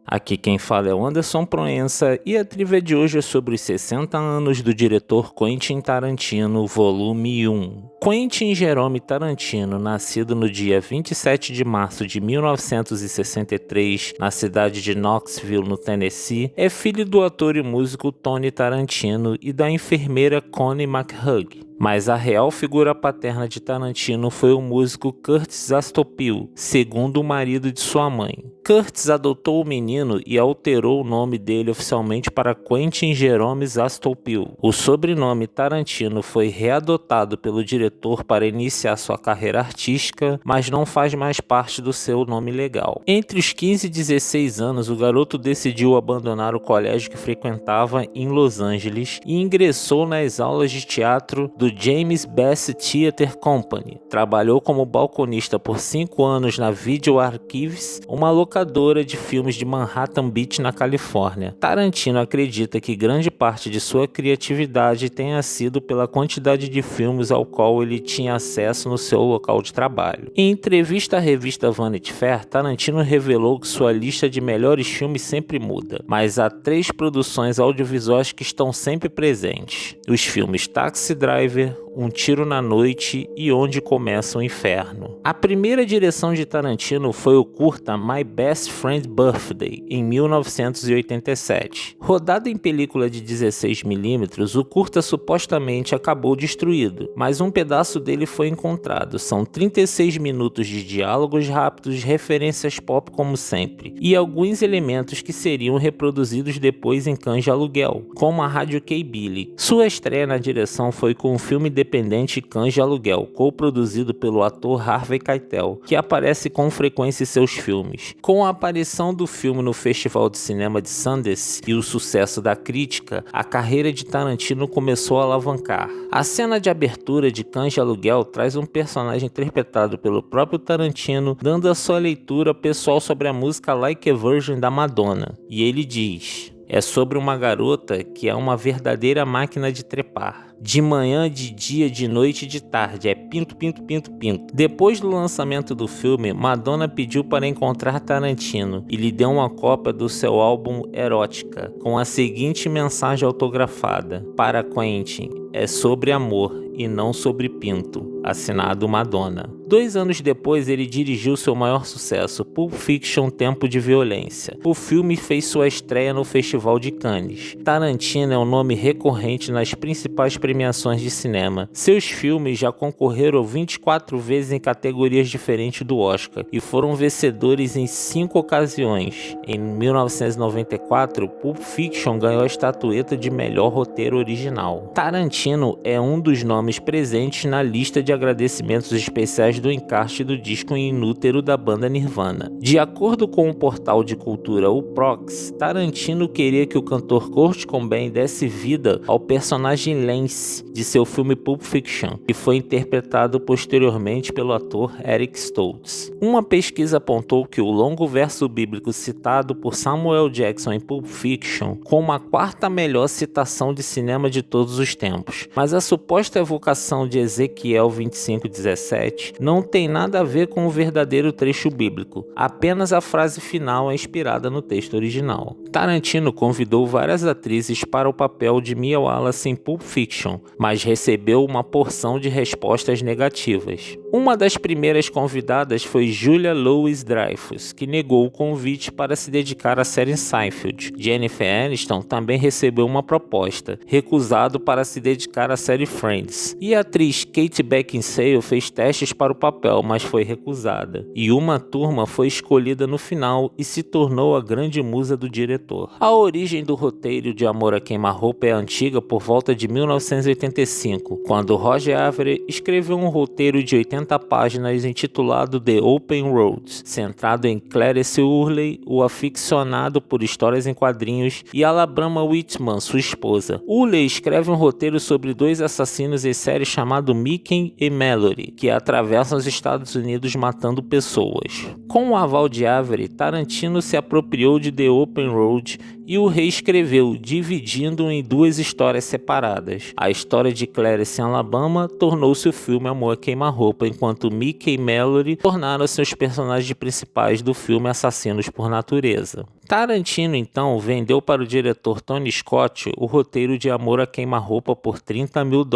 Aqui quem fala é o Anderson Proença e a trivia de hoje é sobre os 60 anos do diretor Quentin Tarantino, volume 1. Quentin Jerome Tarantino, nascido no dia 27 de março de 1963 na cidade de Knoxville, no Tennessee, é filho do ator e músico Tony Tarantino e da enfermeira Connie McHugh. Mas a real figura paterna de Tarantino foi o músico Curtis Astopil, segundo o marido de sua mãe. Curtis adotou o menino e alterou o nome dele oficialmente para Quentin Jerome Astopil. O sobrenome Tarantino foi readotado pelo diretor para iniciar sua carreira artística, mas não faz mais parte do seu nome legal. Entre os 15 e 16 anos, o garoto decidiu abandonar o colégio que frequentava em Los Angeles e ingressou nas aulas de teatro do James Bass Theatre Company. Trabalhou como balconista por 5 anos na Video Archives, uma locadora de filmes de Manhattan Beach, na Califórnia. Tarantino acredita que grande parte de sua criatividade tenha sido pela quantidade de filmes ao qual ele tinha acesso no seu local de trabalho. Em entrevista à revista Vanity Fair, Tarantino revelou que sua lista de melhores filmes sempre muda, mas há 3 produções audiovisuais que estão sempre presentes: os filmes Taxi Driver, Um Tiro na Noite e Onde Começa o Inferno. A primeira direção de Tarantino foi o curta My Best Friend's Birthday, em 1987. Rodado em película de 16mm, o curta supostamente acabou destruído, mas um pedaço dele foi encontrado. São 36 minutos de diálogos rápidos, referências pop como sempre, e alguns elementos que seriam reproduzidos depois em cães de aluguel, como a rádio K-Billy. Sua estreia na direção foi com o filme independente Cães de Aluguel, co-produzido pelo ator Harvey Keitel, que aparece com frequência em seus filmes. Com a aparição do filme no Festival de Cinema de Sundance e o sucesso da crítica, a carreira de Tarantino começou a alavancar. A cena de abertura de Cães de Aluguel traz um personagem interpretado pelo próprio Tarantino, dando a sua leitura pessoal sobre a música Like a Virgin da Madonna, e ele diz: "É sobre uma garota que é uma verdadeira máquina de trepar. De manhã, de dia, de noite e de tarde. É pinto, pinto, pinto, pinto." Depois do lançamento do filme, Madonna pediu para encontrar Tarantino e lhe deu uma cópia do seu álbum Erótica, com a seguinte mensagem autografada: "Para Quentin, é sobre amor e não sobre pinto. Assinado Madonna." 2 anos depois, ele dirigiu seu maior sucesso, Pulp Fiction: Tempo de Violência. O filme fez sua estreia no Festival de Cannes. Tarantino é um nome recorrente nas principais premiações de cinema. Seus filmes já concorreram 24 vezes em categorias diferentes do Oscar e foram vencedores em 5 ocasiões. Em 1994, Pulp Fiction ganhou a estatueta de melhor roteiro original. Tarantino é um dos nomes presentes na lista de agradecimentos especiais do encarte do disco em inútero da banda Nirvana. De acordo com o portal de cultura o Prox, Tarantino queria que o cantor Kurt Cobain desse vida ao personagem Lance de seu filme Pulp Fiction, que foi interpretado posteriormente pelo ator Eric Stoltz. Uma pesquisa apontou que o longo verso bíblico citado por Samuel Jackson em Pulp Fiction como a 4ª melhor citação de cinema de todos os tempos, mas a suposta evocação de Ezequiel 25:17 não tem nada a ver com o verdadeiro trecho bíblico, apenas a frase final é inspirada no texto original. Tarantino convidou várias atrizes para o papel de Mia Wallace em Pulp Fiction, mas recebeu uma porção de respostas negativas. Uma das primeiras convidadas foi Julia Louis-Dreyfus, que negou o convite para se dedicar à série Seinfeld. Jennifer Aniston também recebeu uma proposta, recusado para se dedicar à série Friends. E a atriz Kate Beckinsale fez testes para o papel, mas foi recusada. E Uma Thurman foi escolhida no final e se tornou a grande musa do diretor. A origem do roteiro de Amor a Queima-Roupa é antiga, por volta de 1985, quando Roger Avary escreveu um roteiro de 80 páginas intitulado The Open Road, centrado em Clarence Hurley, o aficionado por histórias em quadrinhos, e Alabama Whitman, sua esposa. Hurley escreve um roteiro sobre 2 assassinos em série chamado Mickey e Mallory, que atravessam os Estados Unidos matando pessoas. Com o aval de Avary, Tarantino se apropriou de The Open Road e o reescreveu, dividindo em 2 histórias separadas. A história de Clarence em Alabama tornou-se o filme Amor a Queima-Roupa, enquanto Mickey e Mallory tornaram-se os personagens principais do filme Assassinos por Natureza. Tarantino, então, vendeu para o diretor Tony Scott o roteiro de Amor a Queima-Roupa por $30 mil,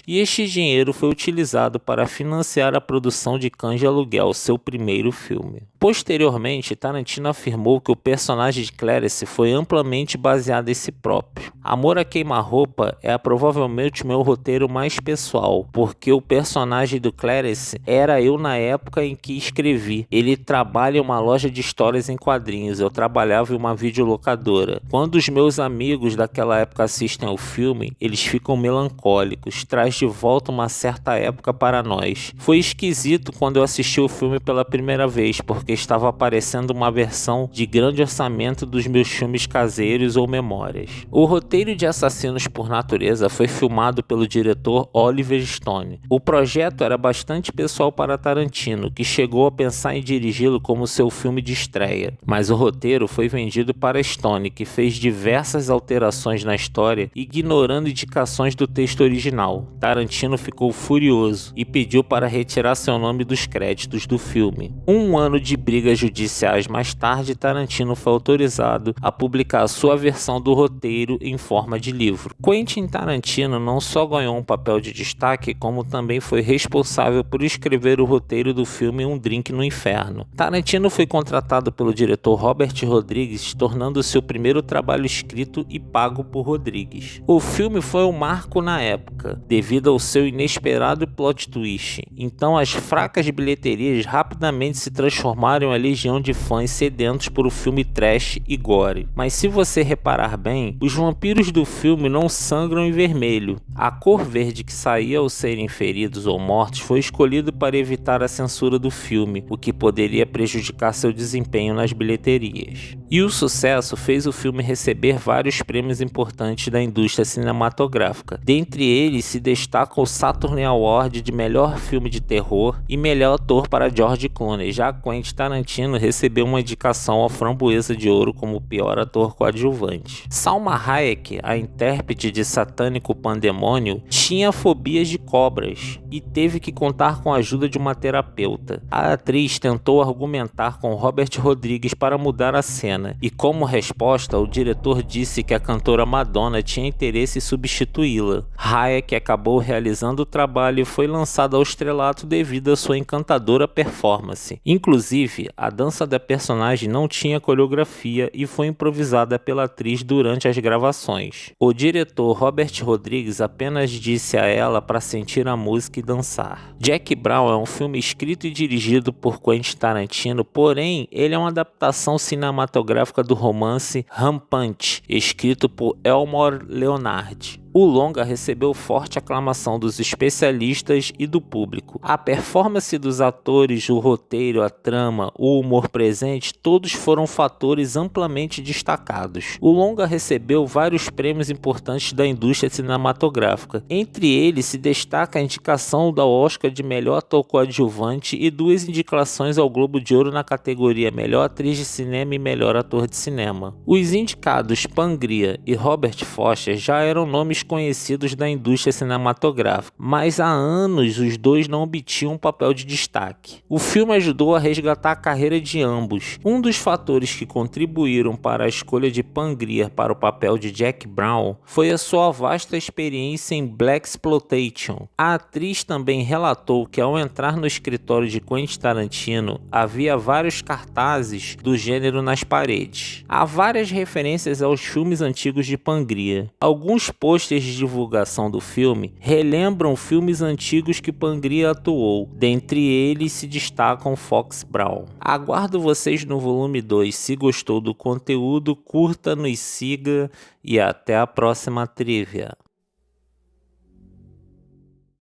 e este dinheiro foi utilizado para financiar a produção de Cães de Aluguel, seu primeiro filme. Posteriormente, Tarantino afirmou que o personagem de Clarice foi amplamente baseado em si próprio. Amor a Queima-Roupa é provavelmente meu roteiro mais pessoal, porque o personagem do Clarice era eu na época em que escrevi. Ele trabalha em uma loja de histórias em quadrinhos, eu trabalhava em uma videolocadora. Quando os meus amigos daquela época assistem ao filme, eles ficam melancólicos, traz de volta uma certa época para nós. Foi esquisito quando eu assisti o filme pela primeira vez, porque estava aparecendo uma versão de grande orçamento dos meus filmes caseiros ou memórias. O roteiro de Assassinos por Natureza foi filmado pelo diretor Oliver Stone. O projeto era bastante pessoal para Tarantino, que chegou a pensar em dirigi-lo como seu filme de estreia, mas o roteiro foi vendido para Stone, que fez diversas alterações na história, ignorando indicações do texto original. Tarantino ficou furioso e pediu para retirar seu nome dos créditos do filme. Um ano de brigas judiciais mais tarde, Tarantino foi autorizado a publicar sua versão do roteiro em forma de livro. Quentin Tarantino não só ganhou um papel de destaque, como também foi responsável por escrever o roteiro do filme Um Drink no Inferno. Tarantino foi contratado pelo diretor Robert Rodrigues, tornando-se o primeiro trabalho escrito e pago por Rodrigues. O filme foi um marco na época, devido ao seu inesperado plot twist, então as fracas bilheterias rapidamente se transformaram em legião de fãs sedentos por um filme trash e gore. Mas se você reparar bem, os vampiros do filme não sangram em vermelho. A cor verde que saía ao serem feridos ou mortos foi escolhido para evitar a censura do filme, o que poderia prejudicar seu desempenho nas bilheterias. E o sucesso fez o filme receber vários prêmios importantes da indústria cinematográfica. Dentre eles se destaca o Saturn Award de melhor filme de terror e melhor ator para George Clooney. Já Quentin Tarantino recebeu uma indicação ao Framboesa de Ouro como pior ator coadjuvante. Salma Hayek, a intérprete de Satânico Pandemônio, tinha fobias de cobras e teve que contar com a ajuda de uma terapeuta. A atriz tentou argumentar com Robert Rodrigues para mudar a cena, e como resposta, o diretor disse que a cantora Madonna tinha interesse em substituí-la. Hayek acabou realizando o trabalho e foi lançada ao estrelato devido à sua encantadora performance. Inclusive, a dança da personagem não tinha coreografia e foi improvisada pela atriz durante as gravações. O diretor Robert Rodrigues apenas disse a ela para sentir a música e dançar. Jack Brown é um filme escrito e dirigido por Quentin Tarantino, porém ele é uma adaptação cinematográfica do romance Rampante, escrito por Elmore Leonard. O longa recebeu forte aclamação dos especialistas e do público. A performance dos atores, o roteiro, a trama, o humor presente, todos foram fatores amplamente destacados. O longa recebeu vários prêmios importantes da indústria cinematográfica. Entre eles se destaca a indicação da Oscar de melhor ator coadjuvante e 2 indicações ao Globo de Ouro na categoria Melhor Atriz de Cinema e Melhor Ator de Cinema. Os indicados Pangria e Robert Foster já eram nomes conhecidos da indústria cinematográfica, mas há anos os dois não obtinham um papel de destaque. O filme ajudou a resgatar a carreira de ambos. Um dos fatores que contribuíram para a escolha de Pangria para o papel de Jack Brown foi a sua vasta experiência em blaxploitation. A atriz também relatou que ao entrar no escritório de Quentin Tarantino, havia vários cartazes do gênero nas paredes. Há várias referências aos filmes antigos de Pangria. Alguns posters de divulgação do filme relembram filmes antigos que Pangria atuou, dentre eles se destacam Fox Brown. Aguardo vocês no volume 2, se gostou do conteúdo, curta, nos siga e até a próxima trivia.